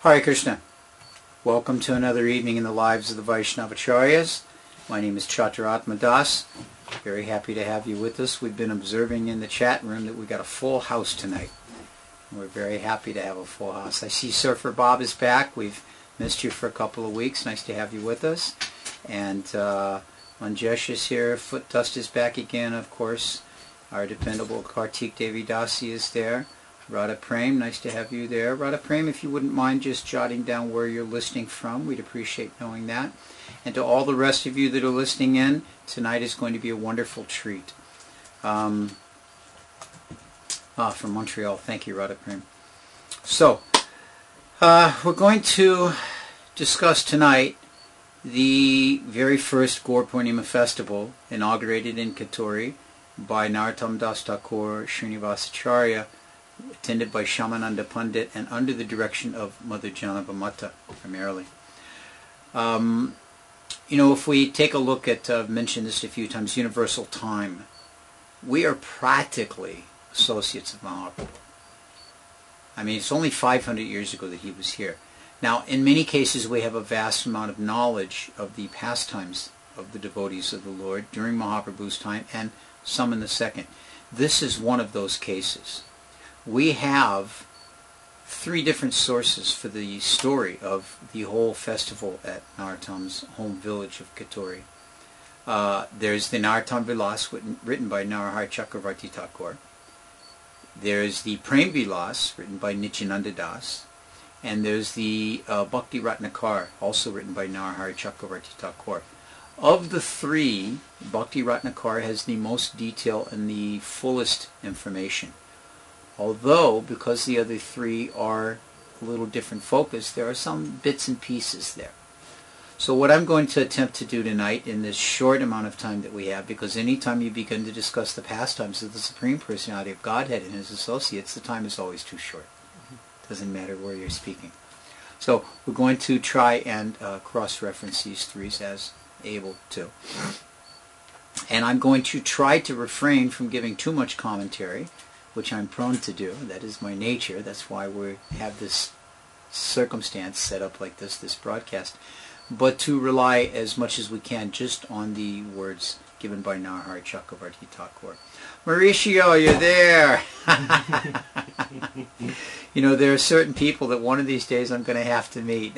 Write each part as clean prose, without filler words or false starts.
Hare Krishna. Welcome to another evening in the lives of the Vaishnavacharyas. My name is Chaturatma Das. Very happy to have you with us. We've been observing in the chat room that we got a full house tonight. We're very happy to have a full house. I see Surfer Bob is back. We've missed you for a couple of weeks. Nice to have you with us. And Manjesh is here. Foot Dust is back again, of course. Our dependable Kartik Devi Dasi is there. Radha Prem, nice to have you there. Radha Prem, if you wouldn't mind just jotting down where you're listening from, we'd appreciate knowing that. And to all the rest of you that are listening in, tonight is going to be a wonderful treat. From Montreal, thank you, Radha Prem. So, we're going to discuss tonight the very first Gaura Purnima festival, inaugurated in Katori by Narottam Das Thakur Srinivasacharya, attended by Shamananda Pandit and under the direction of Mother Janava Mata, primarily. If we take a look at, I've mentioned this a few times, universal time, we are practically associates of Mahaprabhu. I mean, it's only 500 years ago that he was here. Now, in many cases, we have a vast amount of knowledge of the pastimes of the devotees of the Lord during Mahaprabhu's time, and some in the second. This is one of those cases. We have three different sources for the story of the whole festival at Narottam's home village of Katori. There's the Narottam Vilas written by Narahari Chakravarti Thakur. There's the Prem Vilas written by Nityananda Das. And there's the Bhakti Ratnakar, also written by Narahari Chakravarti Thakur. Of the three, Bhakti Ratnakar has the most detail and the fullest information. Although, because the other three are a little different focus, there are some bits and pieces there. So what I'm going to attempt to do tonight in this short amount of time that we have, because anytime you begin to discuss the pastimes of the Supreme Personality of Godhead and His associates, the time is always too short. Doesn't matter where you're speaking. So we're going to try and cross-reference these three as able to. And I'm going to try to refrain from giving too much commentary, which I'm prone to do. That is my nature. That's why we have this circumstance set up like this broadcast. But to rely as much as we can just on the words given by Narahari Chakravarti Thakur. Mauricio, you're there! There are certain people that one of these days I'm going to have to meet.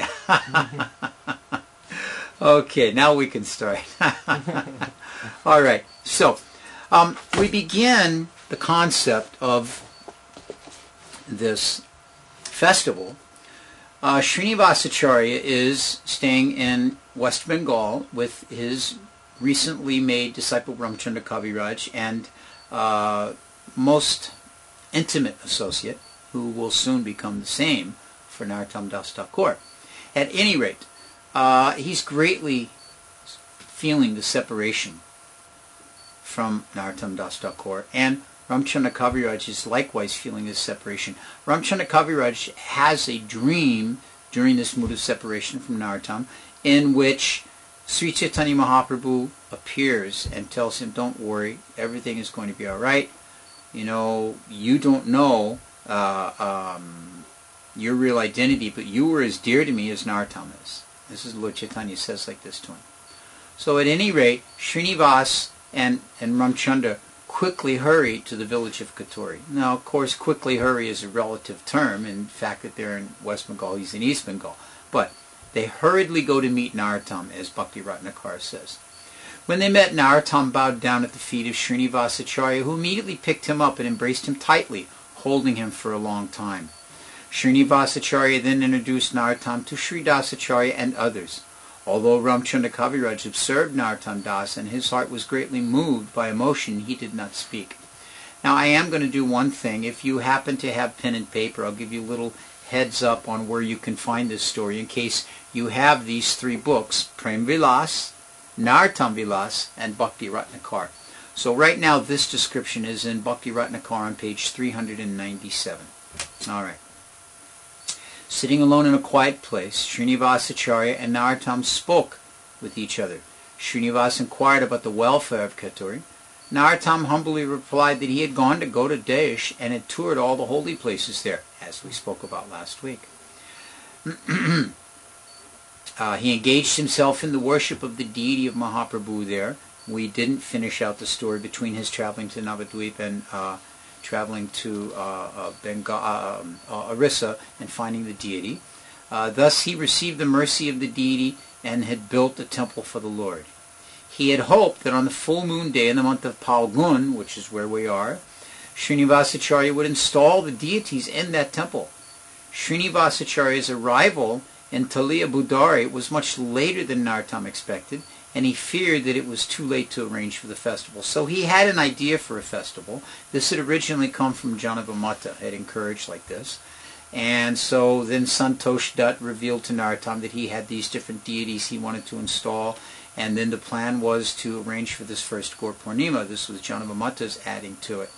Okay, now we can start. All right, so we begin the concept of this festival. Srinivasacharya is staying in West Bengal with his recently made disciple Ramchandra Kaviraj and most intimate associate, who will soon become the same for Narottam Das Thakur. At any rate, he's greatly feeling the separation from Narottam Das Thakur, and Ramchandra Kaviraj is likewise feeling this separation. Ramchandra Kaviraj has a dream during this mood of separation from Narottam, in which Sri Chaitanya Mahaprabhu appears and tells him, don't worry, everything is going to be all right. You don't know your real identity, but you were as dear to me as Narottam is. This is Lord Chaitanya says like this to him. So at any rate, Srinivas and Ramchandra quickly hurry to the village of Katori. Now, of course, quickly hurry is a relative term, in fact that they're in West Bengal, he's in East Bengal. But they hurriedly go to meet Narottam, as Bhakti Ratnakar says. When they met, Narottam bowed down at the feet of Srinivasacharya, who immediately picked him up and embraced him tightly, holding him for a long time. Srinivasacharya then introduced Narottam to Sridasacharya and others. Although Ramchandra Kaviraj observed Narottam Das and his heart was greatly moved by emotion, he did not speak. Now I am going to do one thing. If you happen to have pen and paper, I'll give you a little heads up on where you can find this story in case you have these three books, Prem Vilas, Narottam Vilas, and Bhakti Ratnakar. So right now this description is in Bhakti Ratnakar on page 397. All right. Sitting alone in a quiet place, Srinivasacharya and Narottam spoke with each other. Srinivas inquired about the welfare of Katori. Narottam humbly replied that he had gone to Gauda Desh and had toured all the holy places there. as we spoke about last week. He engaged himself in the worship of the deity of Mahaprabhu there. We didn't finish out the story between his traveling to Navadvip and traveling to Orissa and finding the deity. Thus he received the mercy of the deity and had built a temple for the Lord. He had hoped that on the full moon day in the month of Palgun, which is where we are, Srinivasacharya would install the deities in that temple. Srinivasacharya's arrival in Talia Budari was much later than Narottam expected, and he feared that it was too late to arrange for the festival. So he had an idea for a festival. This had originally come from Janavamata, had encouraged like this. And so then Santosh Dutt revealed to Narottam that he had these different deities he wanted to install, and then the plan was to arrange for this first Gaura Purnima. This was Janavamata's adding to it.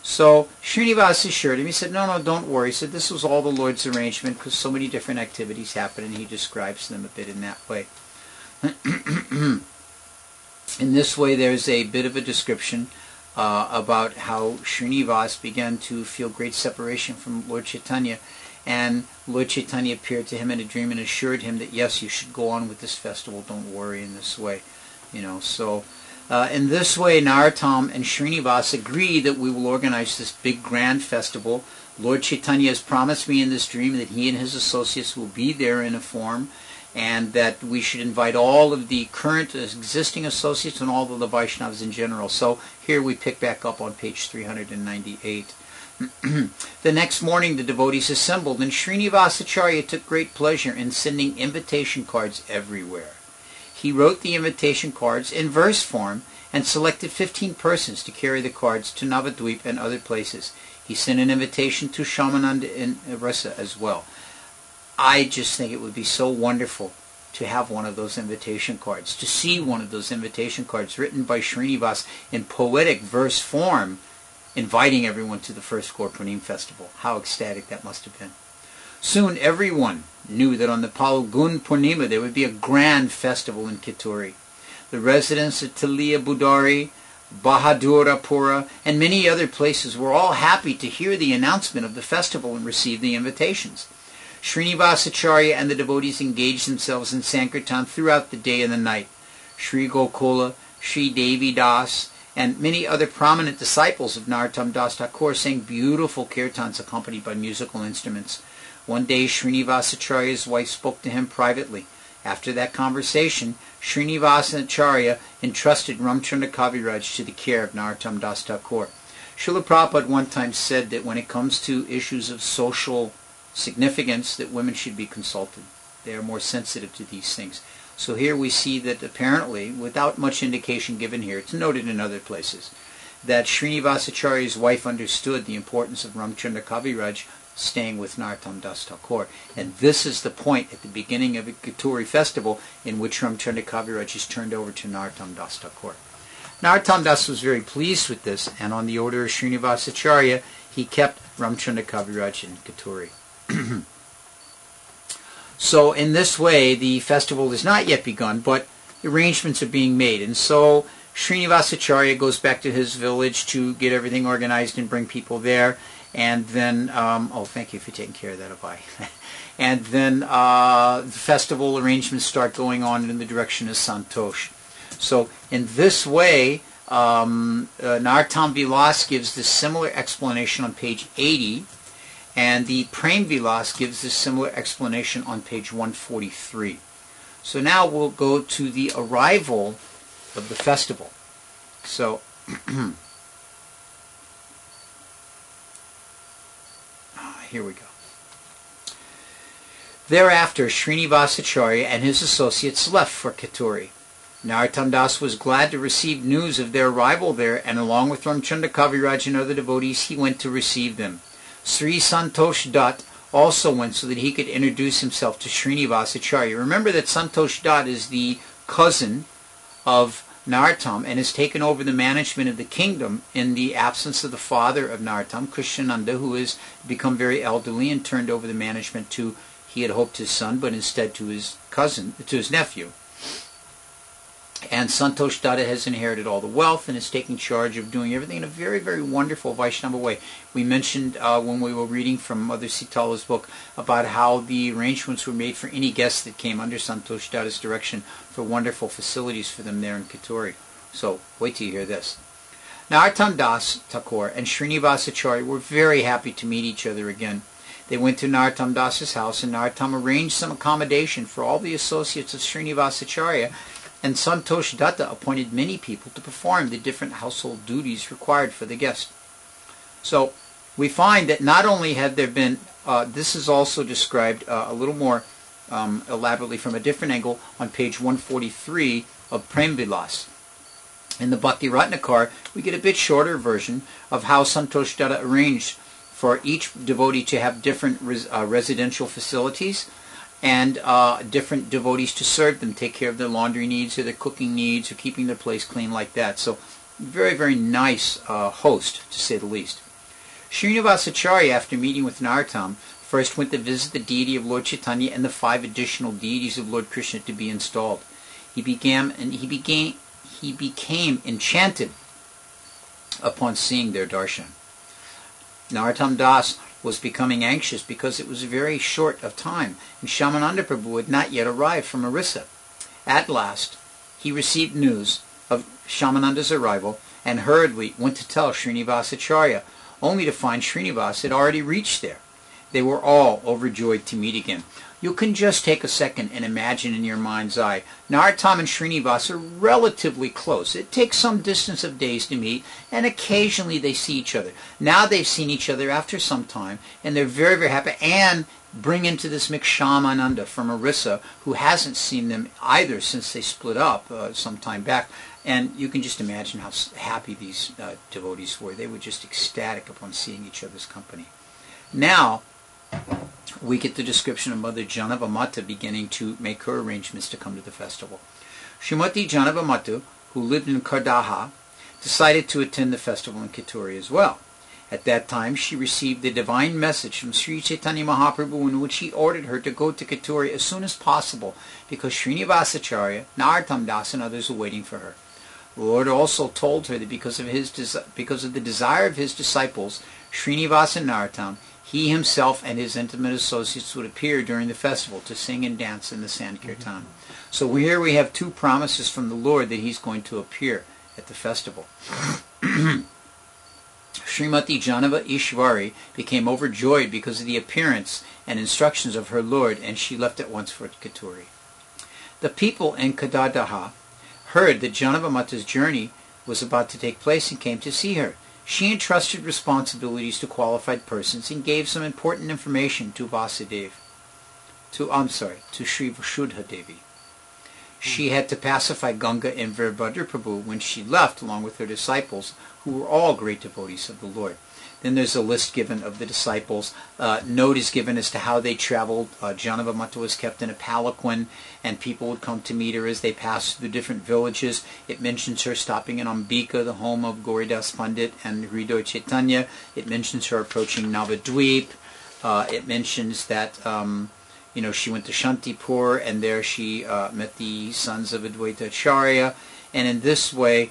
So Srinivas assured him, he said, no, don't worry. He said, this was all the Lord's arrangement because so many different activities happen, and he describes them a bit in that way. In this way, there's a bit of a description about how Srinivas began to feel great separation from Lord Chaitanya, and Lord Chaitanya appeared to him in a dream and assured him that, yes, you should go on with this festival, don't worry in this way. So in this way, Narottam and Srinivas agree that we will organize this big grand festival. Lord Chaitanya has promised me in this dream that he and his associates will be there in a form, and that we should invite all of the current existing associates and all of the Vaishnavas in general. So here we pick back up on page 398. The next morning the devotees assembled, and Srinivasacharya took great pleasure in sending invitation cards everywhere. He wrote the invitation cards in verse form and selected 15 persons to carry the cards to Navadvip and other places. He sent an invitation to Shamananda in Orissa as well. I just think it would be so wonderful to have one of those invitation cards, to see one of those invitation cards written by Srinivas in poetic verse form, inviting everyone to the first Gaura Purnima festival. How ecstatic that must have been. Soon everyone knew that on the Palgun Purnima there would be a grand festival in Kittur. The residents of Talia Budari, Bahadurapura, and many other places were all happy to hear the announcement of the festival and receive the invitations. Srinivasacharya and the devotees engaged themselves in Sankirtan throughout the day and the night. Sri Gokula, Sri Devi Das, and many other prominent disciples of Narottam Das Thakur sang beautiful kirtans accompanied by musical instruments. One day Srinivasacharya's wife spoke to him privately. After that conversation, Srinivasacharya entrusted Ramchandra Kaviraj to the care of Narottam Das Thakur. Srila Prabhupada one time said that when it comes to issues of social significance, that women should be consulted. They are more sensitive to these things. So here we see that apparently, without much indication given here, it's noted in other places, that Srinivasacharya's wife understood the importance of Ramchandra Kaviraj staying with Narottam Das Thakur. And this is the point at the beginning of a Kittur festival in which Ramchandra Kaviraj is turned over to Narottam Das Thakur. Narottam Das was very pleased with this, and on the order of Srinivasacharya, he kept Ramchandra Kaviraj in Kittur. So in this way, the festival has not yet begun, but arrangements are being made. And so Srinivasacharya goes back to his village to get everything organized and bring people there. And then, thank you for taking care of that, Abhay. And then the festival arrangements start going on in the direction of Santosh. So in this way, Narottam Vilas gives this similar explanation on page 80. And the Prem Vilas gives this similar explanation on page 143. So now we'll go to the arrival of the festival. So, here we go. Thereafter, Srinivasacharya and his associates left for Kittur. Narottam Das was glad to receive news of their arrival there, and along with Ramchandra Kaviraj and other devotees, he went to receive them. Sri Santosh Dutt also went so that he could introduce himself to Srinivasacharya. Remember that Santosh Dutt is the cousin of Narottam and has taken over the management of the kingdom in the absence of the father of Narottam, Krishnananda, who has become very elderly and turned over the management to, he had hoped, his son, but instead to his cousin, to his nephew. And Santosh Datta has inherited all the wealth and is taking charge of doing everything in a very, very wonderful Vaishnava way. We mentioned when we were reading from Mother Sitala's book about how the arrangements were made for any guests that came under Santosh Datta's direction for wonderful facilities for them there in Kituri. So wait till you hear this. Narottam Das Thakur and Srinivasacharya were very happy to meet each other again. They went to Narottam Das's house, and Narottam arranged some accommodation for all the associates of Srinivasacharya, and Santosh Datta appointed many people to perform the different household duties required for the guest. So we find that not only had there been, this is also described a little more elaborately from a different angle on page 143 of Prem Vilas. In the Bhakti Ratnakar, we get a bit shorter version of how Santosh Datta arranged for each devotee to have different residential facilities, and different devotees to serve them, take care of their laundry needs or their cooking needs or keeping their place clean like that. So very, very nice host, to say the least. Srinivasacharya, after meeting with Narottam, first went to visit the deity of Lord Chaitanya and the 5 additional deities of Lord Krishna to be installed. He became enchanted upon seeing their darshan. Narottam Das was becoming anxious because it was very short of time, and Shyamananda Prabhu had not yet arrived from Orissa. At last, he received news of Shyamananda's arrival and hurriedly went to tell Srinivasacharya, only to find Srinivas had already reached there. They were all overjoyed to meet again. You can just take a second and imagine in your mind's eye. Narottam and Srinivas are relatively close. It takes some distance of days to meet, and occasionally they see each other. Now they've seen each other after some time, and they're very, very happy, and bring into this mix Shyamananda from Orissa, who hasn't seen them either since they split up some time back. And you can just imagine how happy these devotees were. They were just ecstatic upon seeing each other's company. Now, we get the description of Mother Janava Mata beginning to make her arrangements to come to the festival. Srimati Janava Mata, who lived in Kardaha, decided to attend the festival in Kituri as well. At that time, she received the divine message from Sri Chaitanya Mahaprabhu in which he ordered her to go to Kituri as soon as possible because Srinivasacharya, Narottam Das, and others were waiting for her. The Lord also told her that because of the desire of his disciples, Srinivas and Narottam, he himself and his intimate associates would appear during the festival to sing and dance in the Sankirtan. So here we have 2 promises from the Lord that he's going to appear at the festival. Srimati Janava Ishwari became overjoyed because of the appearance and instructions of her Lord, and she left at once for Kituri. The people in Kadadaha heard that Janava Mata's journey was about to take place and came to see her. She entrusted responsibilities to qualified persons and gave some important information to Sri Vasudha Devi. She had to pacify Ganga and Veerbhadra Prabhu when she left along with her disciples, who were all great devotees of the Lord. Then there's a list given of the disciples. Note is given as to how they traveled. Janava Mata was kept in a palanquin, and people would come to meet her as they passed through the different villages. It mentions her stopping in Ambika, the home of Gauridas Pandit and Hridoy Chaitanya. It mentions her approaching Navadweep. It mentions that she went to Shantipur, and there she met the sons of Advaita Acharya. And in this way,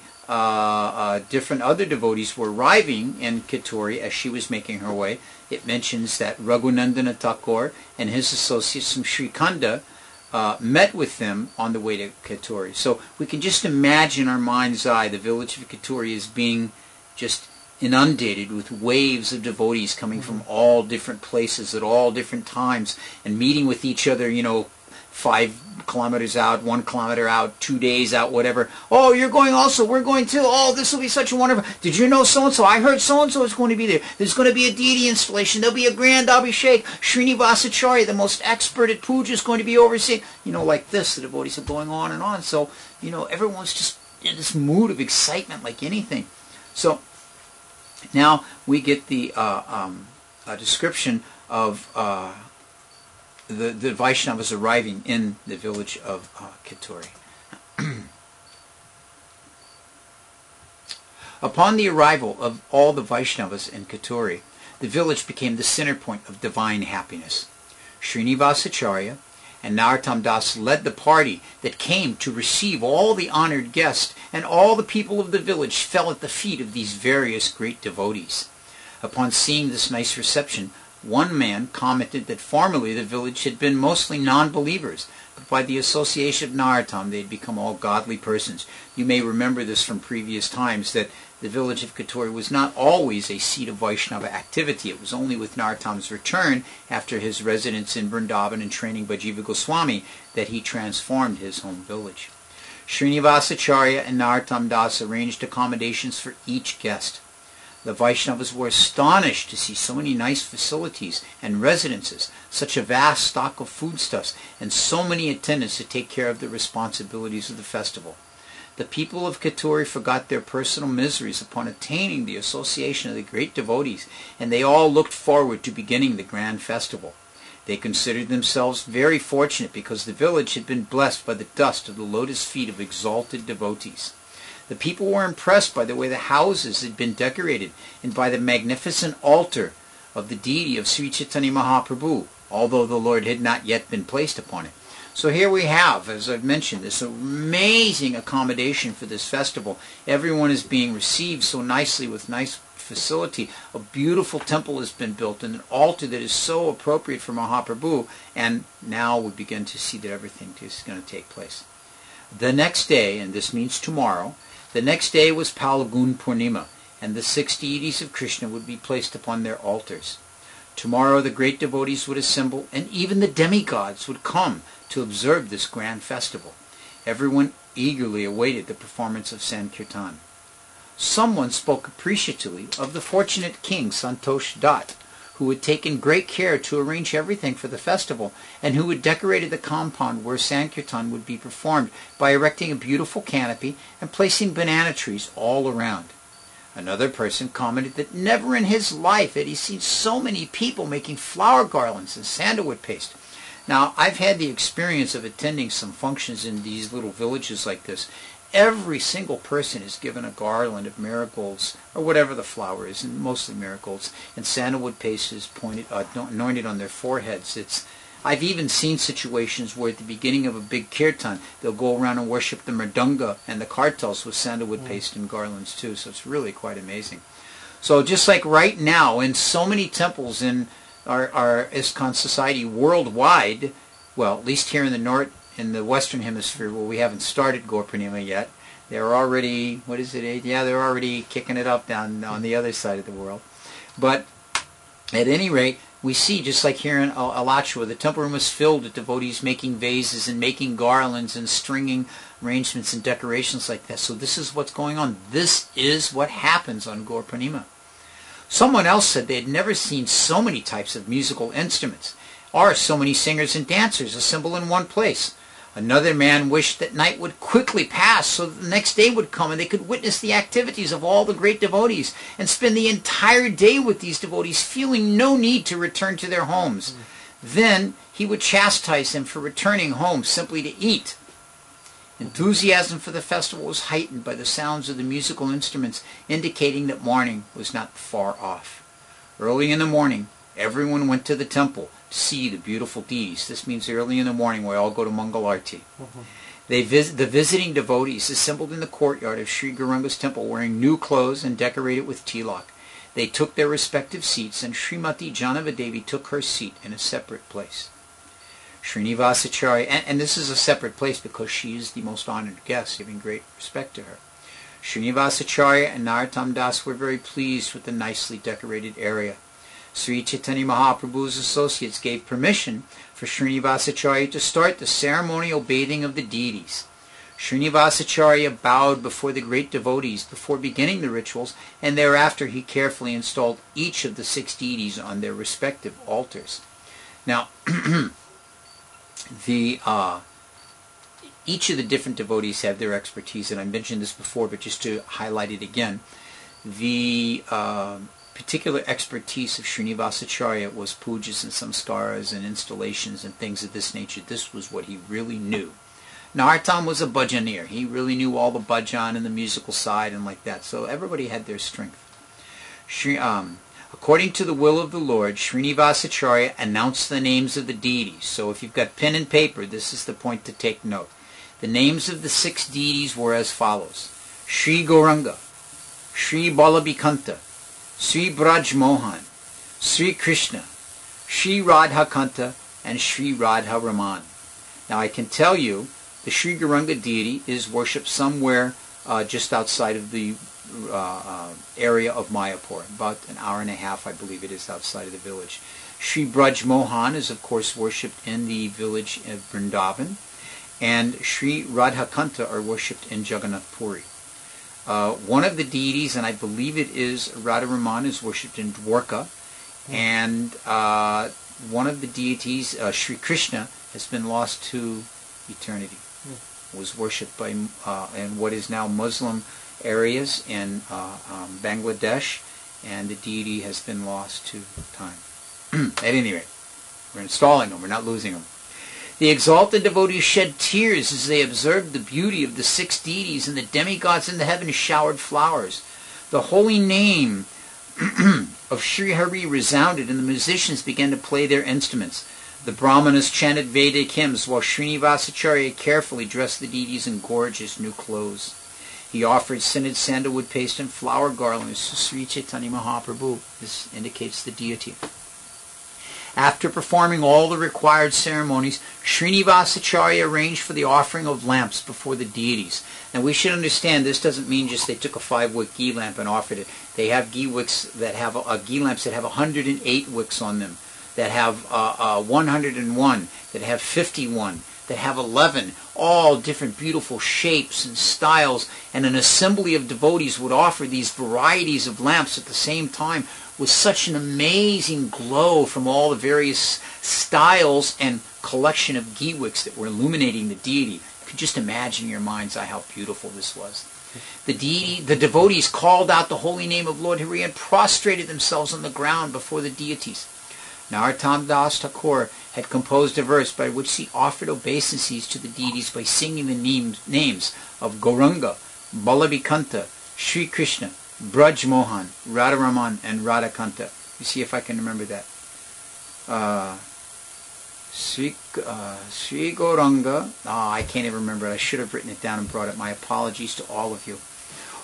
different other devotees were arriving in Kituri as she was making her way. It mentions that Raghunandana Thakur and his associates from Srikanda met with them on the way to Kituri. So we can just imagine our mind's eye the village of Kituri as being just inundated with waves of devotees coming from all different places at all different times and meeting with each other, 5 kilometers out, 1 kilometer out, 2 days out, whatever. Oh, you're going also. We're going too. Oh, this will be such a wonderful. Did you know so-and-so? I heard so-and-so is going to be there. There's going to be a deity installation. There'll be a grand Abhishek. Srinivasacharya, the most expert at puja, is going to be overseeing. Like this, the devotees are going on and on. So, everyone's just in this mood of excitement like anything. So, now we get the description of the Vaishnavas arriving in the village of Kituri. Upon the arrival of all the Vaishnavas in Kituri, the village became the center point of divine happiness. Srinivasacharya and Narottam Das led the party that came to receive all the honored guests, and all the people of the village fell at the feet of these various great devotees. Upon seeing this nice reception, one man commented that formerly the village had been mostly non-believers, but by the association of Narottam they had become all godly persons. You may remember this from previous times, that the village of Katori was not always a seat of Vaishnava activity. It was only with Narottam's return after his residence in Vrindavan and training by Jiva Goswami that he transformed his home village. Srinivasacharya and Narottam Das arranged accommodations for each guest. The Vaishnavas were astonished to see so many nice facilities and residences, such a vast stock of foodstuffs, and so many attendants to take care of the responsibilities of the festival. The people of Katori forgot their personal miseries upon attaining the association of the great devotees, and they all looked forward to beginning the grand festival. They considered themselves very fortunate because the village had been blessed by the dust of the lotus feet of exalted devotees. The people were impressed by the way the houses had been decorated and by the magnificent altar of the deity of Sri Chaitanya Mahaprabhu, although the Lord had not yet been placed upon it. So here we have, as I've mentioned, this amazing accommodation for this festival. Everyone is being received so nicely with nice facility. A beautiful temple has been built and an altar that is so appropriate for Mahaprabhu, and now we begin to see that everything is going to take place. The next day, and this means tomorrow, the next day was Gaura Purnima, and the 6 deities of Krishna would be placed upon their altars. Tomorrow the great devotees would assemble, and even the demigods would come to observe this grand festival. Everyone eagerly awaited the performance of Sankirtan. Someone spoke appreciatively of the fortunate king Santosh Dutt, who had taken great care to arrange everything for the festival, and who had decorated the compound where Sankirtan would be performed by erecting a beautiful canopy and placing banana trees all around. Another person commented that never in his life had he seen so many people making flower garlands and sandalwood paste. Now, I've had the experience of attending some functions in these little villages like this. Every single person is given a garland of marigolds, or whatever the flower is, and mostly marigolds, and sandalwood paste is anointed on their foreheads. I've even seen situations where at the beginning of a big kirtan, they'll go around and worship the mridanga and the kartals with sandalwood paste and garlands too, so it's really quite amazing. So just like right now, in so many temples in our ISKCON society worldwide, well, at least here in the Western Hemisphere, where we haven't started Gaura Purnima yet, they're already, they're already kicking it up down on the other side of the world. But at any rate, we see, just like here in Alachua, the temple room is filled with devotees making vases and making garlands and stringing arrangements and decorations like that. So this is what's going on. This is what happens on Gaura Purnima. Someone else said they had never seen so many types of musical instruments, or so many singers and dancers assemble in one place. Another man wished that night would quickly pass so that the next day would come and they could witness the activities of all the great devotees and spend the entire day with these devotees, feeling no need to return to their homes. Then he would chastise them for returning home simply to eat. Enthusiasm for the festival was heightened by the sounds of the musical instruments, indicating that morning was not far off. Early in the morning, everyone went to the temple to see the beautiful deities. This means early in the morning we all go to Mangalarti. The visiting devotees assembled in the courtyard of Sri Gauranga's temple wearing new clothes and decorated with tilak. They took their respective seats, and Srimati Janavadevi took her seat in a separate place. Srinivasacharya, and this is a separate place because she is the most honored guest, giving great respect to her. Srinivasacharya and Narottam Das were very pleased with the nicely decorated area. Sri Chaitanya Mahaprabhu's associates gave permission for Srinivasacharya to start the ceremonial bathing of the deities. Srinivasacharya bowed before the great devotees before beginning the rituals, and thereafter he carefully installed each of the 6 deities on their respective altars. Now, each of the different devotees have their expertise, and I mentioned this before, but just to highlight it again, the particular expertise of Srinivasacharya was pujas and samskaras and installations and things of this nature. This was what he really knew. Narottam was a bhajaneer. He really knew all the bhajan and the musical side and like that. So everybody had their strength. According to the will of the Lord, Srinivasacharya announced the names of the deities. So if you've got pen and paper, this is the point to take note. The names of the 6 deities were as follows: Sri Gauranga, Sri Balabhikanta, Sri Braj Mohan, Sri Krishna, Sri Radhakanta, and Sri Radha Raman. Now I can tell you the Sri Gauranga deity is worshipped somewhere just outside of the area of Mayapur, about an hour and a half, I believe it is, outside of the village. Sri Braj Mohan is, of course, worshipped in the village of Vrindavan, and Sri Radhakanta are worshipped in Jagannath Puri. One of the deities, and I believe it is Radharaman, is worshipped in Dwarka, and one of the deities, Sri Krishna, has been lost to eternity. Was worshipped by in what is now Muslim areas in Bangladesh, and the deity has been lost to time. At any rate, we're installing them, we're not losing them. The exalted devotees shed tears as they observed the beauty of the 6 deities, and the demigods in the heavens showered flowers. The holy name of Sri Hari resounded, and the musicians began to play their instruments. The Brahmanas chanted Vedic hymns, while Srinivasacharya carefully dressed the deities in gorgeous new clothes. He offered scented sandalwood paste and flower garlands to Sri Chaitanya Mahaprabhu. This indicates the deity. After performing all the required ceremonies, Srinivasacharya arranged for the offering of lamps before the deities. Now we should understand this doesn't mean just they took a 5-wick ghee lamp and offered it. They have ghee lamps that have 108 wicks on them, that have 101, that have 51, that have 11, all different beautiful shapes and styles, and an assembly of devotees would offer these varieties of lamps at the same time with such an amazing glow from all the various styles and collection of ghee wicks that were illuminating the deity. You can just imagine in your mind's eye how beautiful this was. The devotees called out the holy name of Lord Hari and prostrated themselves on the ground before the deities. Narottam Das Thakur had composed a verse by which he offered obeisances to the deities by singing the names of Gauranga, Balabhikanta, Sri Krishna, Braj Mohan, Radharaman, and Radhakanta. You see if I can remember that. Sri Gauranga. I can't even remember it. I should have written it down and brought it. My apologies to all of you.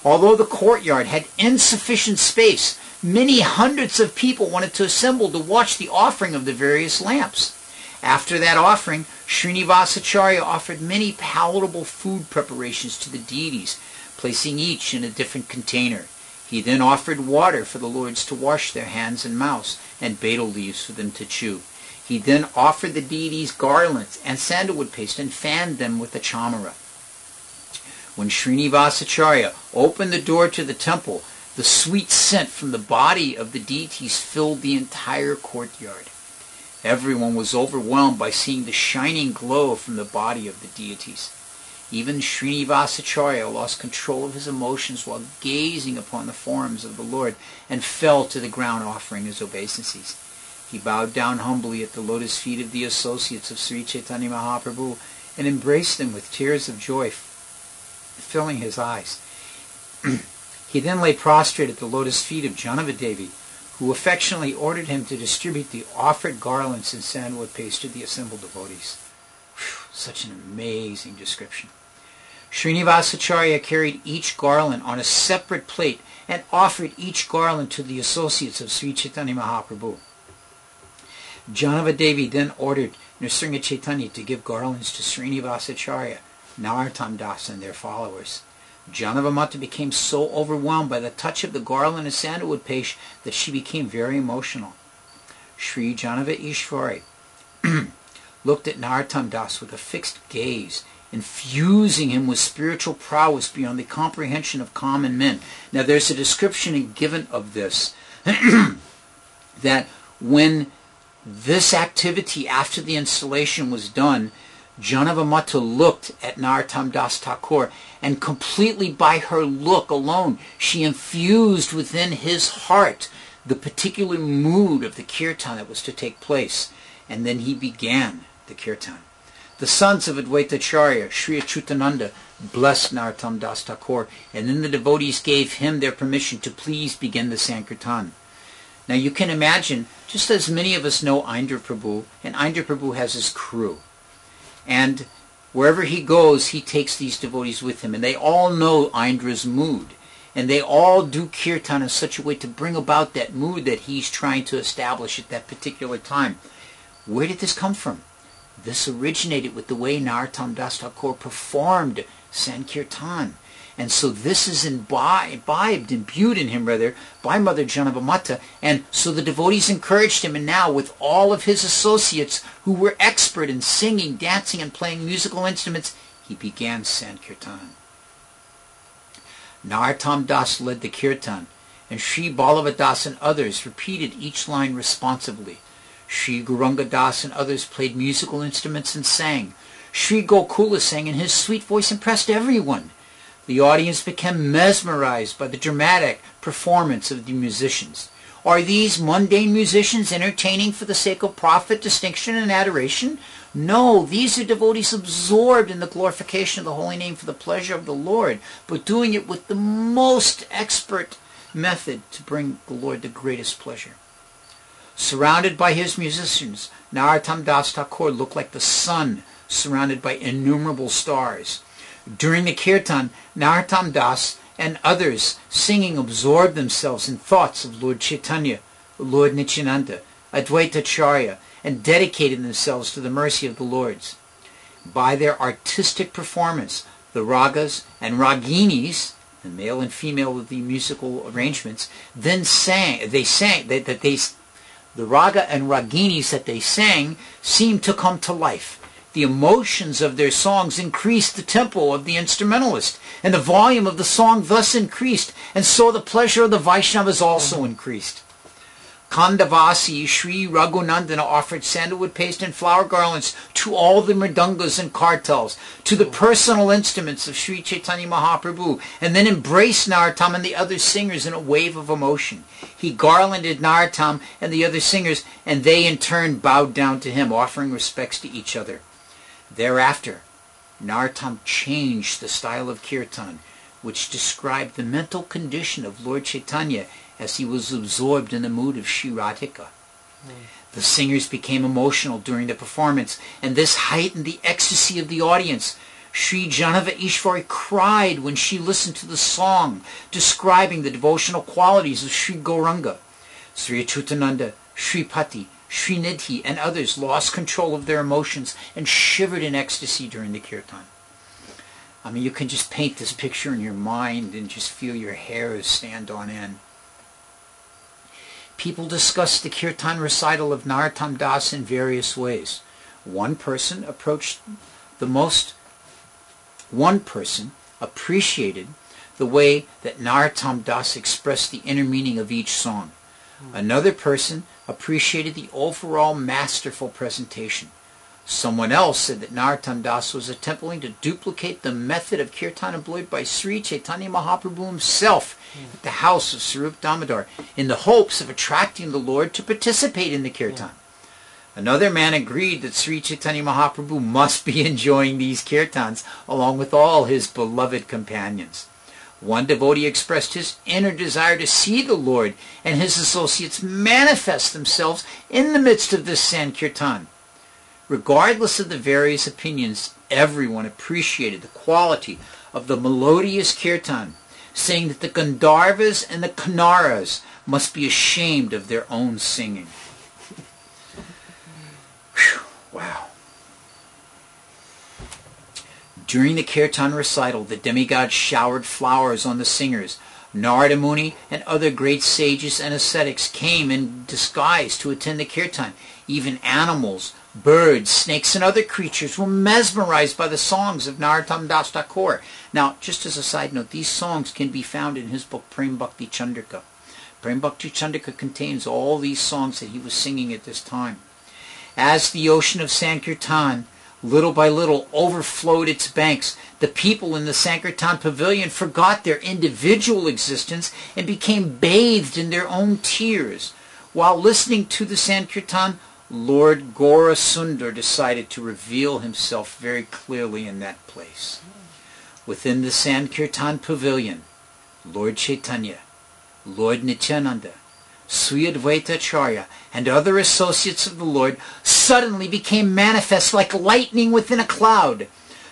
Although the courtyard had insufficient space, many hundreds of people wanted to assemble to watch the offering of the various lamps. After that offering, Srinivasacharya offered many palatable food preparations to the deities, placing each in a different container. He then offered water for the lords to wash their hands and mouths, and betel leaves for them to chew. He then offered the deities garlands and sandalwood paste and fanned them with the chamara. When Srinivasacharya opened the door to the temple, the sweet scent from the body of the deities filled the entire courtyard. Everyone was overwhelmed by seeing the shining glow from the body of the deities. Even Srinivasacharya lost control of his emotions while gazing upon the forms of the Lord and fell to the ground offering his obeisances. He bowed down humbly at the lotus feet of the associates of Sri Chaitanya Mahaprabhu and embraced them with tears of joy filling his eyes. He then lay prostrate at the lotus feet of Janava Devi, who affectionately ordered him to distribute the offered garlands and sandalwood paste to the assembled devotees. Such an amazing description. Srinivasacharya carried each garland on a separate plate and offered each garland to the associates of Sri Chaitanya Mahaprabhu. Janava Devi then ordered Nrsimha Chaitanya to give garlands to Srinivasacharya, Narottam Das, and their followers. Janava Mata became so overwhelmed by the touch of the garland and sandalwood paste that she became very emotional. Sri Janava Ishwari looked at Narottam Das with a fixed gaze, infusing him with spiritual prowess beyond the comprehension of common men. Now there's a description given of this, that when this activity after the installation was done, Janava Mata looked at Narottam Das Thakur, and completely by her look alone, she infused within his heart the particular mood of the kirtan that was to take place. And then he began the kirtan. The sons of Advaitacharya, Sri Achyutananda, blessed Narottam Das Thakur, and then the devotees gave him their permission to please begin the Sankirtan. Now you can imagine, just as many of us know Indra Prabhu, and Indra Prabhu has his crew. And wherever he goes, he takes these devotees with him. And they all know Indra's mood. And they all do kirtan in such a way to bring about that mood that he's trying to establish at that particular time. Where did this come from? This originated with the way Narottam Das Thakur performed Sankirtan. And so this is imbued in him, by Mother Janavamata. And so the devotees encouraged him. And now with all of his associates who were expert in singing, dancing, and playing musical instruments, he began Sankirtan. Narottam Das led the kirtan, and Sri Ballava Das and others repeated each line responsively. Sri Gauranga Das and others played musical instruments and sang. Sri Gokula sang, and his sweet voice impressed everyone. The audience became mesmerized by the dramatic performance of the musicians. Are these mundane musicians entertaining for the sake of profit, distinction, and adoration? No, these are devotees absorbed in the glorification of the holy name for the pleasure of the Lord, but doing it with the most expert method to bring the Lord the greatest pleasure. Surrounded by his musicians, Narottam Das Thakur looked like the sun surrounded by innumerable stars. During the kirtan, Narottam Das and others singing absorbed themselves in thoughts of Lord Chaitanya, Lord Nityananda, Advaita Acharya, and dedicated themselves to the mercy of the Lords. By their artistic performance, the ragas and raginis, the male and female of the musical arrangements, then the raga and raginis that they sang seemed to come to life. The emotions of their songs increased the tempo of the instrumentalist, and the volume of the song thus increased, and so the pleasure of the Vaishnavas also increased. Kandavasi Sri Raghunandana offered sandalwood paste and flower garlands to all the mridangas and kartals, to the personal instruments of Sri Chaitanya Mahaprabhu, and then embraced Narottam and the other singers in a wave of emotion. He garlanded Narottam and the other singers, and they in turn bowed down to him, offering respects to each other. Thereafter, Narottam changed the style of kirtan, which described the mental condition of Lord Chaitanya as he was absorbed in the mood of Sri Radhika. The singers became emotional during the performance, and this heightened the ecstasy of the audience. Sri Janava Ishvari cried when she listened to the song describing the devotional qualities of Sri Gauranga. Sri Achyutananda, Sri Pati, Sri Nidhi, and others lost control of their emotions and shivered in ecstasy during the kirtan. I mean, you can just paint this picture in your mind and just feel your hairs stand on end. People discussed the kirtan recital of Narottam Das in various ways. One person appreciated the way that Narottam Das expressed the inner meaning of each song. Another person appreciated the overall masterful presentation. Someone else said that Narottam Das was attempting to duplicate the method of kirtan employed by Sri Chaitanya Mahaprabhu himself at the house of Sarup Damodar, in the hopes of attracting the Lord to participate in the kirtan. Another man agreed that Sri Chaitanya Mahaprabhu must be enjoying these kirtans along with all his beloved companions. One devotee expressed his inner desire to see the Lord and his associates manifest themselves in the midst of this Sankirtan. Regardless of the various opinions, everyone appreciated the quality of the melodious kirtan, saying that the Gandharvas and the Kannaras must be ashamed of their own singing. Whew, wow. During the kirtan recital, the demigods showered flowers on the singers. Narada Muni and other great sages and ascetics came in disguise to attend the kirtan. Even animals, birds, snakes, and other creatures were mesmerized by the songs of Narottam Das Thakur. Now, just as a side note, these songs can be found in his book Prem Bhakti Chandrika. Prem Bhakti Chandrika contains all these songs that he was singing at this time. As the ocean of Sankirtan, little by little, overflowed its banks, the people in the Sankirtan pavilion forgot their individual existence and became bathed in their own tears. While listening to the Sankirtan, Lord Gaura Sundar decided to reveal himself very clearly in that place. Within the Sankirtan pavilion, Lord Chaitanya, Lord Nityananda, Sri Advaita Acharya and other associates of the Lord suddenly became manifest like lightning within a cloud.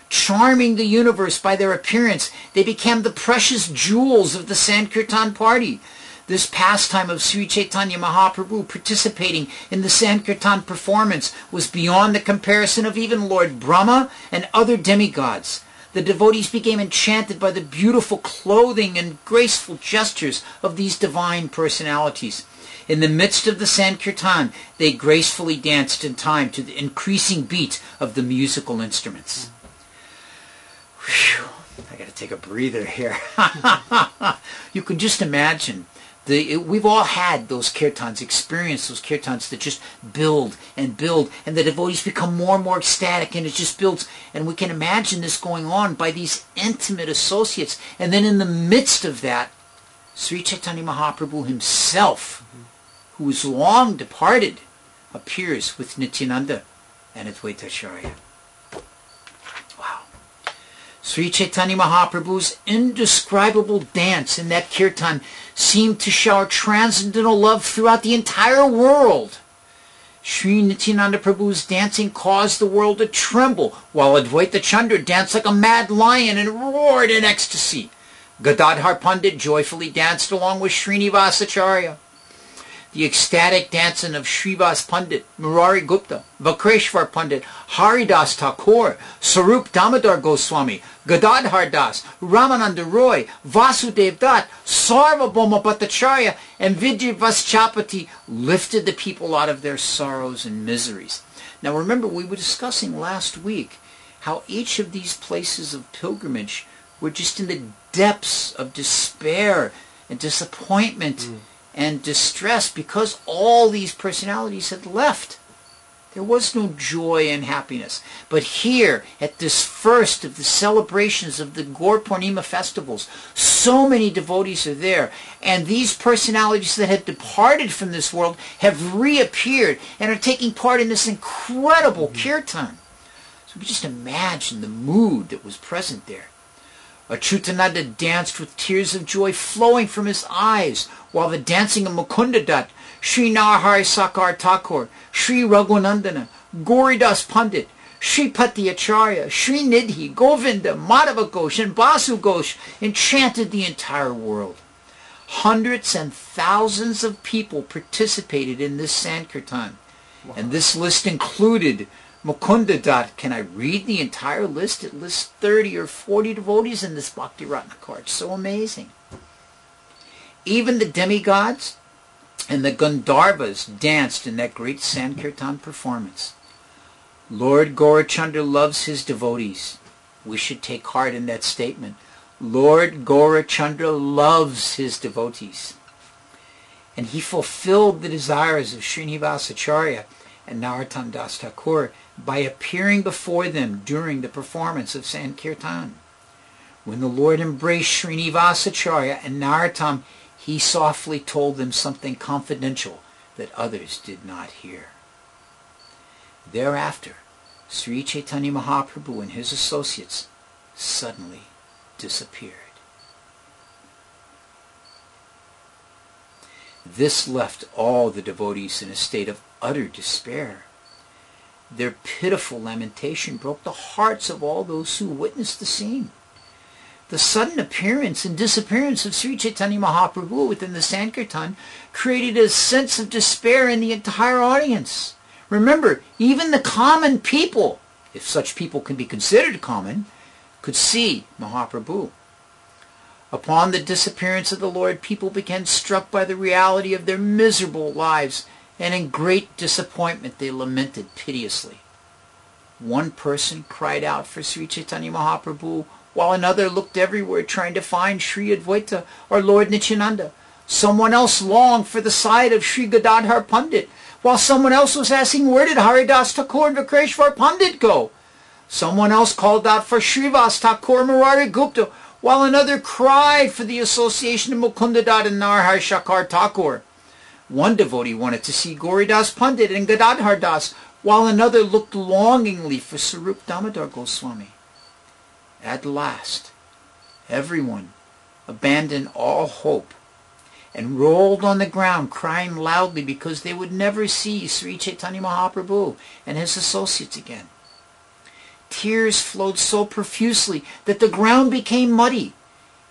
Charming the universe by their appearance, they became the precious jewels of the Sankirtan party. This pastime of Sri Chaitanya Mahaprabhu participating in the Sankirtan performance was beyond the comparison of even Lord Brahma and other demigods. The devotees became enchanted by the beautiful clothing and graceful gestures of these divine personalities. In the midst of the Sankirtan, they gracefully danced in time to the increasing beat of the musical instruments. Whew, I got to take a breather here. You can just imagine. We've all had those kirtans, experienced those kirtans that just build, and the devotees become more and more ecstatic, and it just builds. And we can imagine this going on by these intimate associates. And then in the midst of that, Sri Chaitanya Mahaprabhu himself, who is long departed, appears with Nityananda and Advaita Acharya. Wow. Sri Chaitanya Mahaprabhu's indescribable dance in that kirtan seemed to shower transcendental love throughout the entire world. Sri Nityananda Prabhu's dancing caused the world to tremble, while Advaita Chandra danced like a mad lion and roared in ecstasy. Gadadhar Pandit joyfully danced along with Srinivas Acharya. The ecstatic dancing of Srivas Pandit, Murari Gupta, Vakreshwar Pandit, Haridas Thakur, Sarup Damodar Goswami, Gadadhar Das, Ramananda Roy, Vasudev Dutt, Sarvabhauma Bhattacharya, and Vijay Vaschapati lifted the people out of their sorrows and miseries. Now remember, we were discussing last week how each of these places of pilgrimage were just in the depths of despair and disappointment and distress because all these personalities had left. There was no joy and happiness. But here, at this first of the celebrations of the Gaura Purnima festivals, so many devotees are there, and these personalities that had departed from this world have reappeared and are taking part in this incredible kirtan. So we just imagine the mood that was present there. Achyutananda danced with tears of joy flowing from his eyes, while the dancing of Mukunda Dutt, Sri Narhari Sakar Thakur, Sri Raghuvanandana, Gauridas Pandit, Sri Pati Acharya, Sri Nidhi, Govinda, Madhava Ghosh, and Basu Ghosh enchanted the entire world. Hundreds and thousands of people participated in this Sankirtan, and this list included Mukunda Dutt. Can I read the entire list? It lists 30 or 40 devotees in this Bhakti Ratna card. So amazing. Even the demigods and the Gandharvas danced in that great Sankirtan performance. Lord Gaurachandra loves his devotees. We should take heart in that statement. Lord Gaurachandra loves his devotees. And he fulfilled the desires of Srinivas Acharya and Narottam Das Thakur by appearing before them during the performance of Sankirtan. When the Lord embraced Srinivas Acharya and Narottam, he softly told them something confidential that others did not hear. Thereafter, Sri Chaitanya Mahaprabhu and his associates suddenly disappeared. This left all the devotees in a state of utter despair. Their pitiful lamentation broke the hearts of all those who witnessed the scene. The sudden appearance and disappearance of Sri Chaitanya Mahaprabhu within the Sankirtan created a sense of despair in the entire audience. Remember, even the common people, if such people can be considered common, could see Mahaprabhu. Upon the disappearance of the Lord, people became struck by the reality of their miserable lives, and in great disappointment they lamented piteously. One person cried out for Sri Chaitanya Mahaprabhu, while another looked everywhere trying to find Sri Advaita or Lord Nityananda. Someone else longed for the sight of Sri Gadadhar Pandit, while someone else was asking, where did Haridas Thakur and Vakreshwar Pandit go? Someone else called out for Srivas Thakur and Murari Gupta, while another cried for the association of Mukunda Dutt and Narhari Sakar Thakur. One devotee wanted to see Gauridas Pandit and Gadadhar Das, while another looked longingly for Sarup Damodar Goswami. At last, everyone abandoned all hope and rolled on the ground, crying loudly because they would never see Sri Chaitanya Mahaprabhu and his associates again. Tears flowed so profusely that the ground became muddy.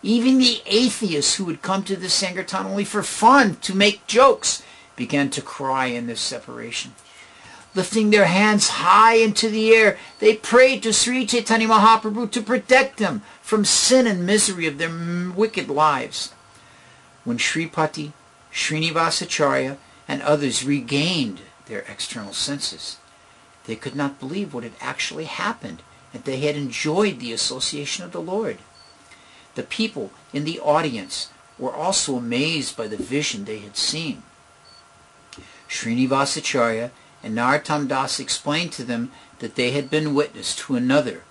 Even the atheists who had come to the Sankirtan only for fun, to make jokes, began to cry in this separation. Lifting their hands high into the air, they prayed to Sri Chaitanya Mahaprabhu to protect them from sin and misery of their wicked lives. When Sripati, Srinivasacharya, and others regained their external senses, they could not believe what had actually happened, and they had enjoyed the association of the Lord. The people in the audience were also amazed by the vision they had seen. Srinivasacharya and Narottam Das explained to them that they had been witness to another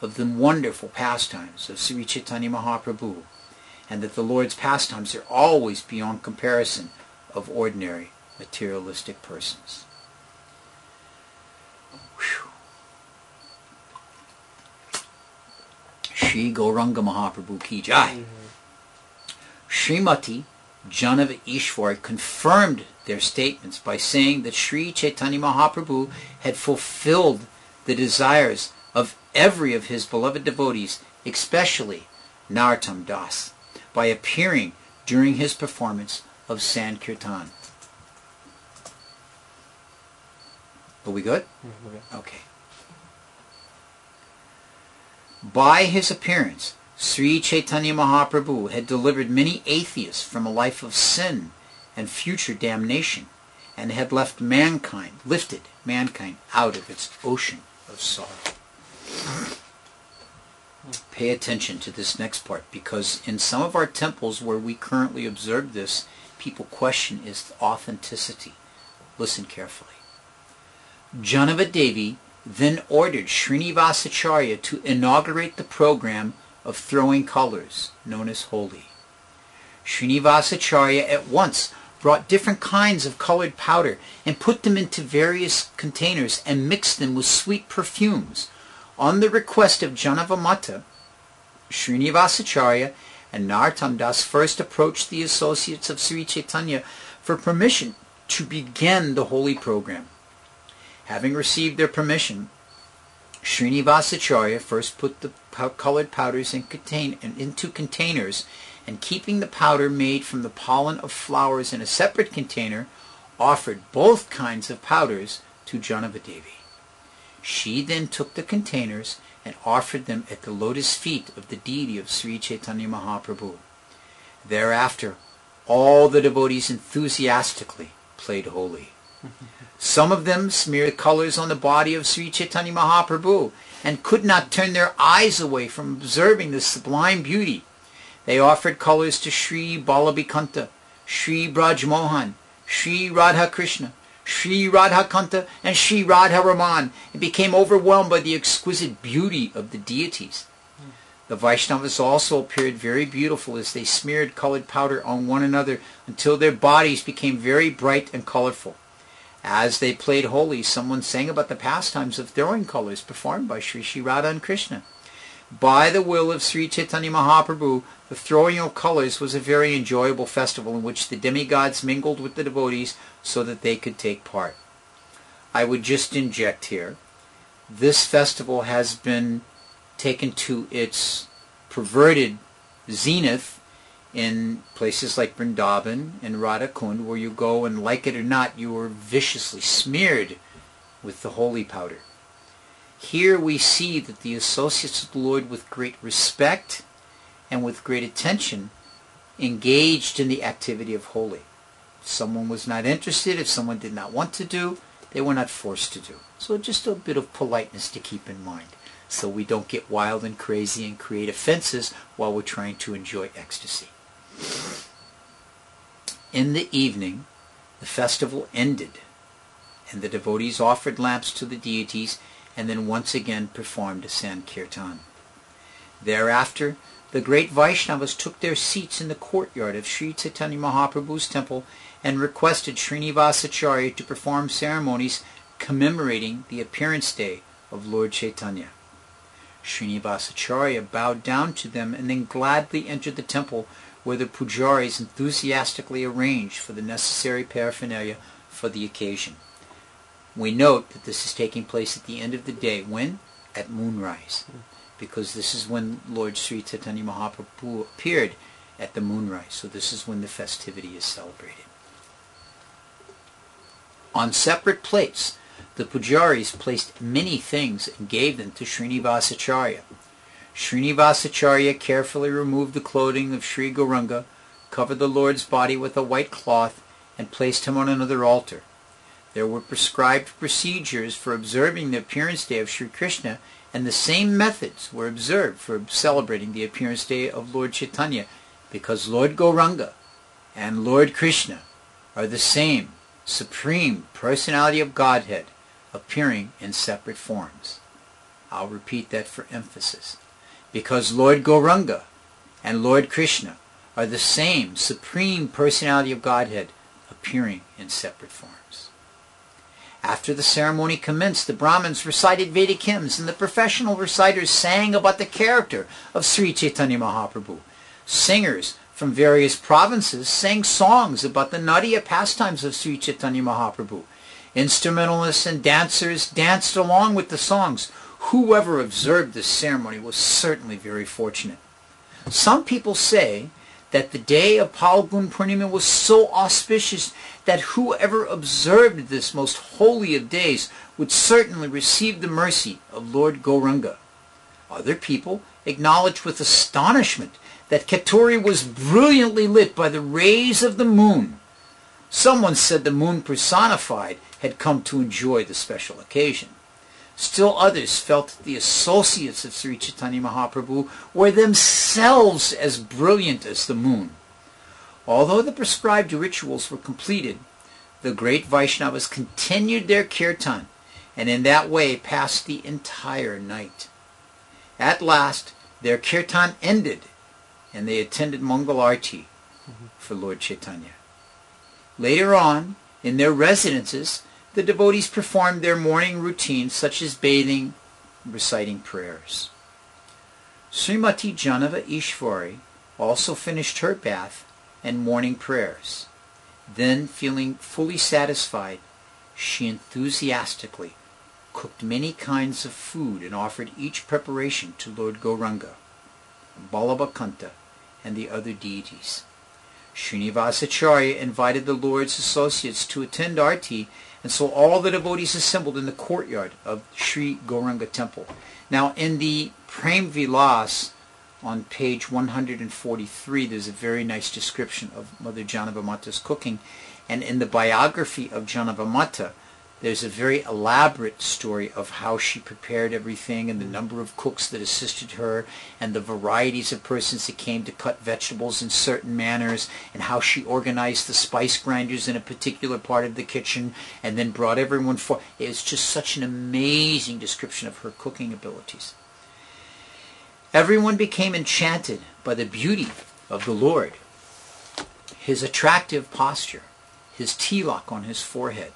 of the wonderful pastimes of Sri Chaitanya Mahaprabhu, and that the Lord's pastimes are always beyond comparison of ordinary materialistic persons. Whew. Shri Gauranga Mahaprabhu ki jai. Srimati Janav Ishwar confirmed their statements by saying that Sri Chaitanya Mahaprabhu had fulfilled the desires of every of his beloved devotees, especially Narottam Das, by appearing during his performance of Sankirtan. Are we good? Okay. By his appearance, Sri Chaitanya Mahaprabhu had delivered many atheists from a life of sin and future damnation, and had lifted mankind out of its ocean of sorrow. Pay attention to this next part, because in some of our temples where we currently observe this, people question its authenticity. Listen carefully. Janava Devi then ordered Srinivasacharya to inaugurate the program of throwing colors, known as Holi. Srinivasacharya at once brought different kinds of colored powder and put them into various containers and mixed them with sweet perfumes. On the request of Janavamata, Srinivasacharya and Narottam Das first approached the associates of Sri Chaitanya for permission to begin the holy program. Having received their permission, Srinivasacharya first put the colored powders into containers, and keeping the powder made from the pollen of flowers in a separate container, offered both kinds of powders to Janavadevi. She then took the containers and offered them at the lotus feet of the deity of Sri Chaitanya Mahaprabhu. Thereafter, all the devotees enthusiastically played Holi. Some of them smeared the colors on the body of Sri Chaitanya Mahaprabhu and could not turn their eyes away from observing the sublime beauty. They offered colors to Sri Balabhikanta, Sri Braj Mohan, Sri Radha Krishna, Sri Radhakanta, and Sri Radha Raman, and became overwhelmed by the exquisite beauty of the deities. The Vaishnavas also appeared very beautiful as they smeared colored powder on one another until their bodies became very bright and colorful. As they played Holi, someone sang about the pastimes of throwing colors performed by Sri Radha and Krishna. By the will of Sri Chaitanya Mahaprabhu, the throwing of colors was a very enjoyable festival in which the demigods mingled with the devotees so that they could take part. I would just inject here, this festival has been taken to its perverted zenith in places like Vrindavan and Radhakund, where you go and, like it or not, you are viciously smeared with the holy powder. Here we see that the associates of the Lord, with great respect and with great attention, engaged in the activity of Holi. If someone was not interested, if someone did not want to do, they were not forced to do. So just a bit of politeness to keep in mind, so we don't get wild and crazy and create offenses while we're trying to enjoy ecstasy. In the evening, the festival ended, and the devotees offered lamps to the deities and then once again performed a Sankirtan. Thereafter, the great Vaishnavas took their seats in the courtyard of Sri Chaitanya Mahaprabhu's temple and requested Srinivasacharya to perform ceremonies commemorating the appearance day of Lord Chaitanya. Srinivasacharya bowed down to them and then gladly entered the temple, where the pujaris enthusiastically arranged for the necessary paraphernalia for the occasion. We note that this is taking place at the end of the day. When? At moonrise. Because this is when Lord Sri Chaitanya Mahaprabhu appeared at the moonrise. So this is when the festivity is celebrated. On separate plates, the pujaris placed many things and gave them to Srinivasacharya. Srinivasacharya carefully removed the clothing of Sri Gauranga, covered the Lord's body with a white cloth, and placed him on another altar. There were prescribed procedures for observing the appearance day of Sri Krishna, and the same methods were observed for celebrating the appearance day of Lord Chaitanya, because Lord Gauranga and Lord Krishna are the same Supreme Personality of Godhead, appearing in separate forms. I'll repeat that for emphasis. Because Lord Gauranga and Lord Krishna are the same Supreme Personality of Godhead, appearing in separate forms. After the ceremony commenced, the Brahmins recited Vedic hymns, and the professional reciters sang about the character of Sri Chaitanya Mahaprabhu. Singers from various provinces sang songs about the Natya pastimes of Sri Chaitanya Mahaprabhu. Instrumentalists and dancers danced along with the songs. Whoever observed this ceremony was certainly very fortunate. Some people say that the day of Gaura Purnima was so auspicious that whoever observed this most holy of days would certainly receive the mercy of Lord Gauranga. Other people acknowledged with astonishment that Chaturatma was brilliantly lit by the rays of the moon. Someone said the moon personified had come to enjoy the special occasion. Still others felt that the associates of Sri Chaitanya Mahaprabhu were themselves as brilliant as the moon. Although the prescribed rituals were completed, the great Vaisnavas continued their kirtan, and in that way passed the entire night. At last, their kirtan ended, and they attended Mangal Arti for Lord Chaitanya. Later on, in their residences, the devotees performed their morning routines such as bathing and reciting prayers. Srimati Janava Ishwari also finished her bath and morning prayers. Then, feeling fully satisfied, she enthusiastically cooked many kinds of food and offered each preparation to Lord Gauranga, Balabhakanta, and the other deities. Srinivasacharya invited the Lord's associates to attend Arti, and so all the devotees assembled in the courtyard of Sri Gauranga temple. Now, in the Prem Vilas on page 143, there's a very nice description of Mother Janavamata's cooking. And in the biography of Janavamata, there's a very elaborate story of how she prepared everything and the number of cooks that assisted her and the varieties of persons that came to cut vegetables in certain manners and how she organized the spice grinders in a particular part of the kitchen and then brought everyone for. It's just such an amazing description of her cooking abilities. Everyone became enchanted by the beauty of the Lord, his attractive posture, his tilak on his forehead,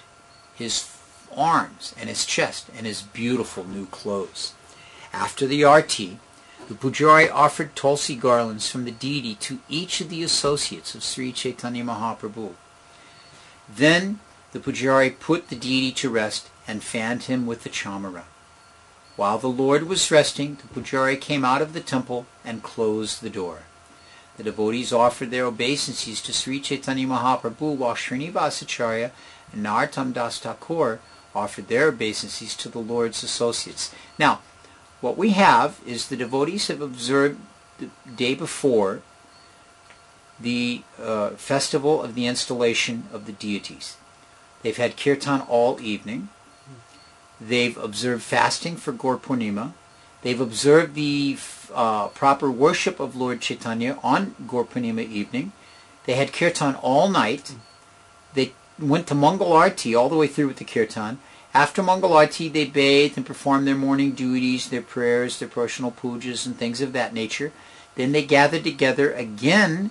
his arms and his chest, and his beautiful new clothes. After the arti, the pujari offered tulsi garlands from the deity to each of the associates of Sri Chaitanya Mahaprabhu. Then the pujari put the deity to rest and fanned him with the chamara. While the Lord was resting, the pujari came out of the temple and closed the door. The devotees offered their obeisances to Sri Chaitanya Mahaprabhu, while Srinivasacharya and Narottam Das Thakur offered their obeisances to the Lord's associates. Now, what we have is the devotees have observed the day before the festival of the installation of the deities. They've had kirtan all evening. They've observed fasting for Gaura Purnima. They've observed the proper worship of Lord Chaitanya on Gaura Purnima evening. They had kirtan all night. They went to Mangal Arti all the way through with the kirtan. After Mangal Arti, they bathed and performed their morning duties, their prayers, their personal pujas, and things of that nature. Then they gathered together again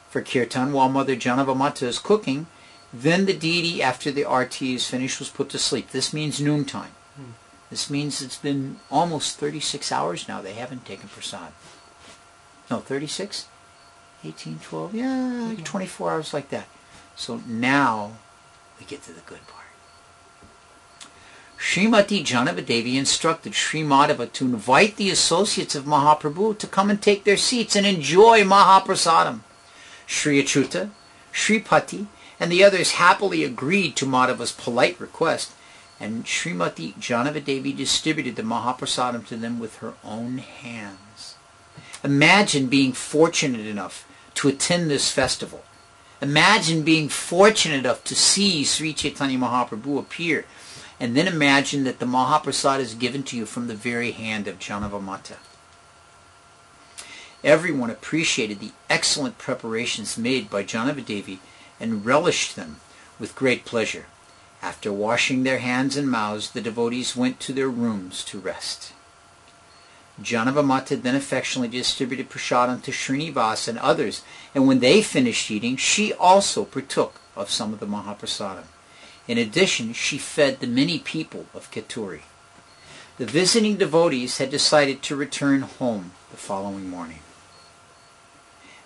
for kirtan while Mother Janavamata is cooking. Then the deity, after the arti is finished, was put to sleep. This means noontime. This means it's been almost 36 hours now. They haven't taken prasad. No, 36? 18, 12, yeah, 24 hours like that. So now we get to the good part. Srimati Janava Devi instructed Sri Madhava to invite the associates of Mahaprabhu to come and take their seats and enjoy Mahaprasadam. Sri Achyuta, Sri Pati, and the others happily agreed to Madhava's polite request, and Srimati Janava Devi distributed the Mahaprasadam to them with her own hands. Imagine being fortunate enough to attend this festival. Imagine being fortunate enough to see Sri Chaitanya Mahaprabhu appear. And then imagine that the Mahaprasad is given to you from the very hand of Janava Mata. Everyone appreciated the excellent preparations made by Janava Devi and relished them with great pleasure. After washing their hands and mouths, the devotees went to their rooms to rest. Janava Mata then affectionately distributed prasadam to Srinivas and others, and when they finished eating, she also partook of some of the Mahaprasadam. In addition, she fed the many people of Chaturatma. The visiting devotees had decided to return home the following morning.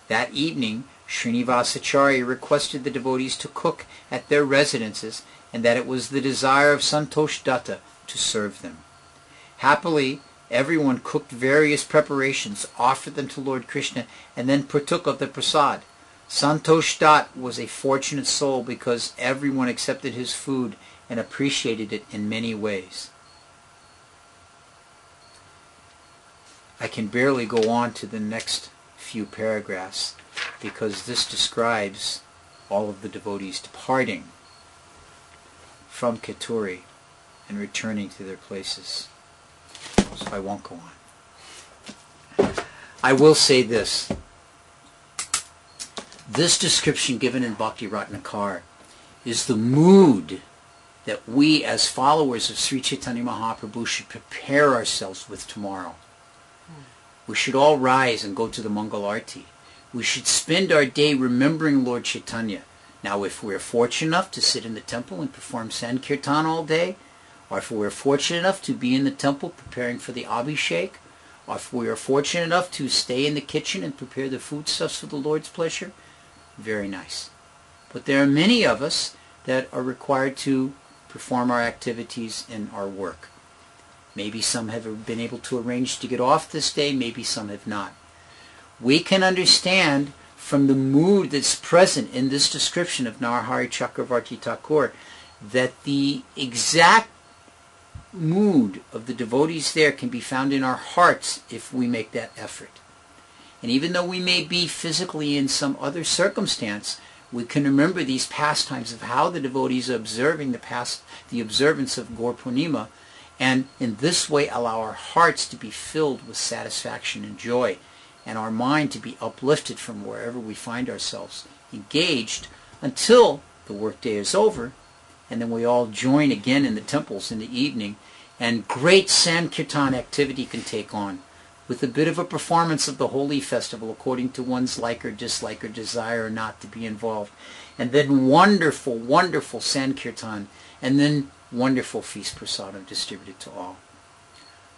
That evening, Srinivasacharya requested the devotees to cook at their residences, and that it was the desire of Santosh Datta to serve them. Happily, everyone cooked various preparations, offered them to Lord Krishna, and then partook of the prasad. Santosh Datta was a fortunate soul because everyone accepted his food and appreciated it in many ways. I can barely go on to the next few paragraphs because this describes all of the devotees departing from Chaturatma and returning to their places. So I won't go on. I will say this. This description given in Bhakti Ratnakar is the mood that we as followers of Sri Chaitanya Mahaprabhu should prepare ourselves with tomorrow. We should all rise and go to the Mangal Arti. We should spend our day remembering Lord Chaitanya. Now, if we're fortunate enough to sit in the temple and perform Sankirtan all day, or if we're fortunate enough to be in the temple preparing for the Abhishek, or if we are fortunate enough to stay in the kitchen and prepare the foodstuffs for the Lord's pleasure, very nice. But there are many of us that are required to perform our activities and our work. Maybe some have been able to arrange to get off this day, maybe some have not. We can understand from the mood that's present in this description of Narahari Chakravarti Thakur that the exact mood of the devotees there can be found in our hearts if we make that effort. And even though we may be physically in some other circumstance, we can remember these pastimes of how the devotees are observing the observance of Gaura Purnima, and in this way allow our hearts to be filled with satisfaction and joy, and our mind to be uplifted from wherever we find ourselves engaged until the workday is over, and then we all join again in the temples in the evening, and great Sankirtan activity can take on, with a bit of a performance of the Holi festival according to one's like or dislike or desire or not to be involved, and then wonderful, wonderful Sankirtan, and then wonderful feast prasadam distributed to all.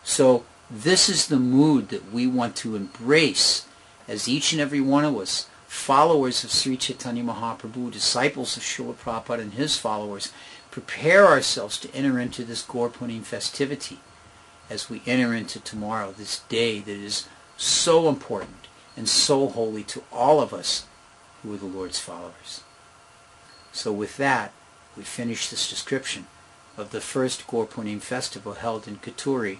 So this is the mood that we want to embrace as each and every one of us, followers of Sri Chaitanya Mahaprabhu, disciples of Srila Prabhupada and his followers, prepare ourselves to enter into this Gaura Purnima festivity as we enter into tomorrow, this day that is so important and so holy to all of us who are the Lord's followers. So with that, we finish this description of the first Gaura Purnima festival held in Chaturatma,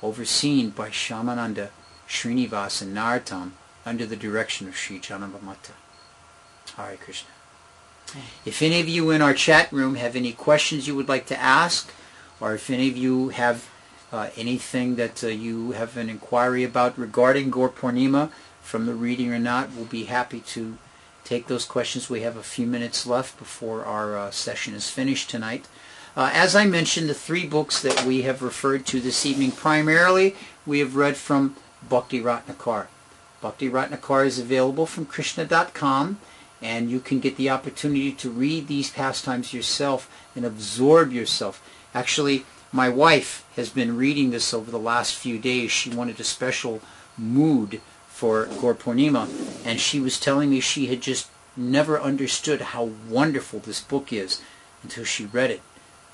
overseen by Shyamananda, Srinivas, and Narottam under the direction of Sri Janava Mata. Hare Krishna. If any of you in our chat room have any questions you would like to ask, or if any of you have anything that you have an inquiry about regarding Gaura Purnima from the reading or not, we'll be happy to take those questions. We have a few minutes left before our session is finished tonight. As I mentioned, the three books that we have referred to this evening, primarily we have read from Bhakti Ratnakar. Bhakti Ratnakar is available from Krishna.com, and you can get the opportunity to read these pastimes yourself and absorb yourself. Actually, my wife has been reading this over the last few days. She wanted a special mood for Gaura Purnima, and she was telling me she had just never understood how wonderful this book is until she read it.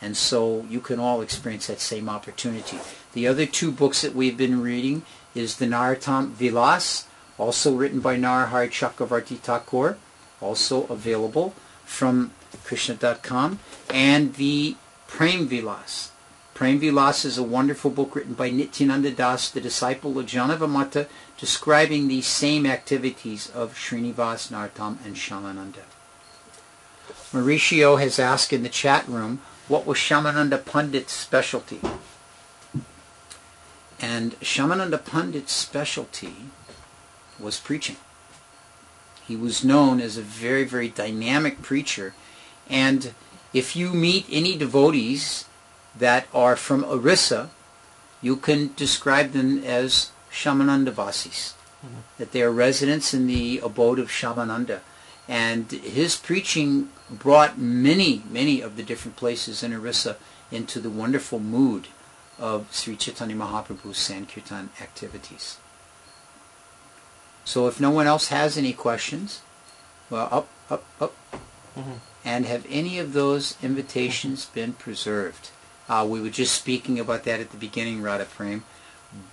And so you can all experience that same opportunity. The other two books that we've been reading is the Narottam Vilas, also written by Narahari Chakravarti Thakur, also available from Krishna.com, and the Prem Vilas. Prem Vilas is a wonderful book written by Nityananda Das, the disciple of Janavamata, describing the same activities of Srinivas, Narottam, and Shamananda. Mauricio has asked in the chat room, what was Shamananda Pandit's specialty? And Shamananda Pandit's specialty was preaching. He was known as a very, very dynamic preacher. And if you meet any devotees that are from Orissa, you can describe them as Shamananda Vasis, that they are residents in the abode of Shamananda. And his preaching brought many, many of the different places in Orissa into the wonderful mood of Sri Chaitanya Mahaprabhu's Sankirtan activities. So if no one else has any questions, well, up. And have any of those invitations been preserved? We were just speaking about that at the beginning, Radha Prem.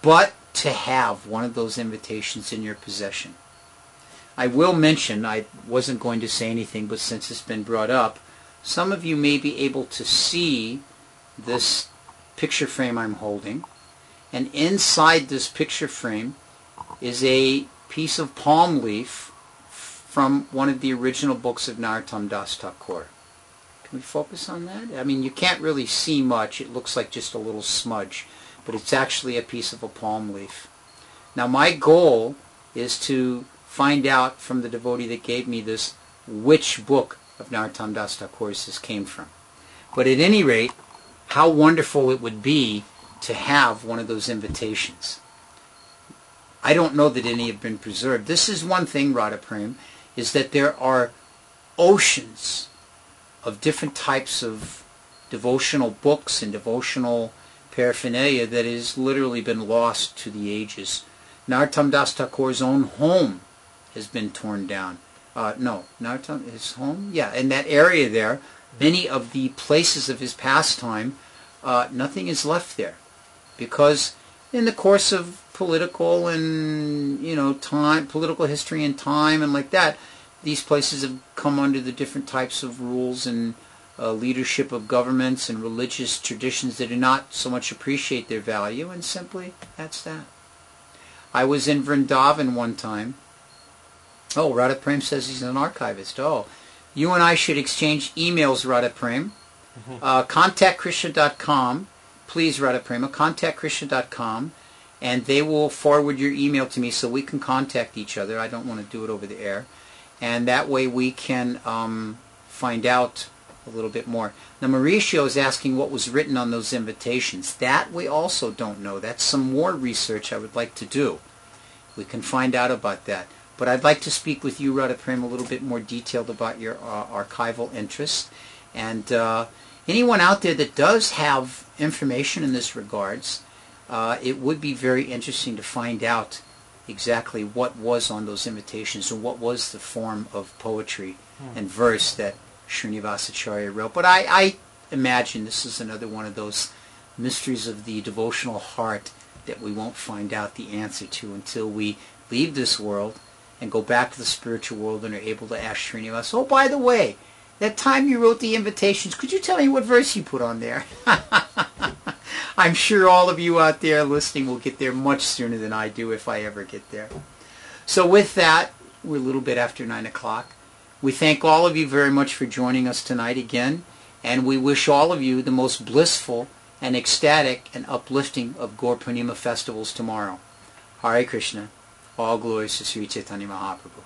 But to have one of those invitations in your possession. I will mention, I wasn't going to say anything, but since it's been brought up, some of you may be able to see this picture frame I'm holding. And inside this picture frame is a piece of palm leaf from one of the original books of Narottam Das Thakur. Can we focus on that? I mean, you can't really see much. It looks like just a little smudge, but it's actually a piece of a palm leaf. Now, my goal is to find out from the devotee that gave me this which book of Narottam Das Thakur's this came from. But at any rate, how wonderful it would be to have one of those invitations. I don't know that any have been preserved. This is one thing, Radha Prem, is that there are oceans of different types of devotional books and devotional paraphernalia that has literally been lost to the ages. Narottam Das Thakur's own home has been torn down. No, Narottam, his home? Yeah, in that area there, many of the places of his pastime, nothing is left there. Because in the course of political and, time, political history and time and like that, these places have come under the different types of rules and leadership of governments and religious traditions that do not so much appreciate their value, and simply, that's that. I was in Vrindavan one time. Oh, Radha Prem says he's an archivist. Oh, you and I should exchange emails, Radha Prem. Contact Krishna.com. Please, Radha Prema, contact Krishna.com, and they will forward your email to me so we can contact each other. I don't want to do it over the air. And that way we can find out a little bit more. Now, Mauricio is asking what was written on those invitations. That we also don't know. That's some more research I would like to do. We can find out about that. But I'd like to speak with you, Radha Prem, a little bit more detailed about your archival interests. And anyone out there that does have information in this regards, it would be very interesting to find out exactly what was on those invitations and what was the form of poetry and verse that Srinivasacharya wrote. But I imagine this is another one of those mysteries of the devotional heart that we won't find out the answer to until we leave this world and go back to the spiritual world and are able to ask Srinivas, oh, by the way, that time you wrote the invitations, could you tell me what verse you put on there? I'm sure all of you out there listening will get there much sooner than I do if I ever get there. So with that, we're a little bit after 9 o'clock. We thank all of you very much for joining us tonight again, and we wish all of you the most blissful and ecstatic and uplifting of Gaura Purnima festivals tomorrow. Hare Krishna. All glories to Sri Chaitanya Mahaprabhu.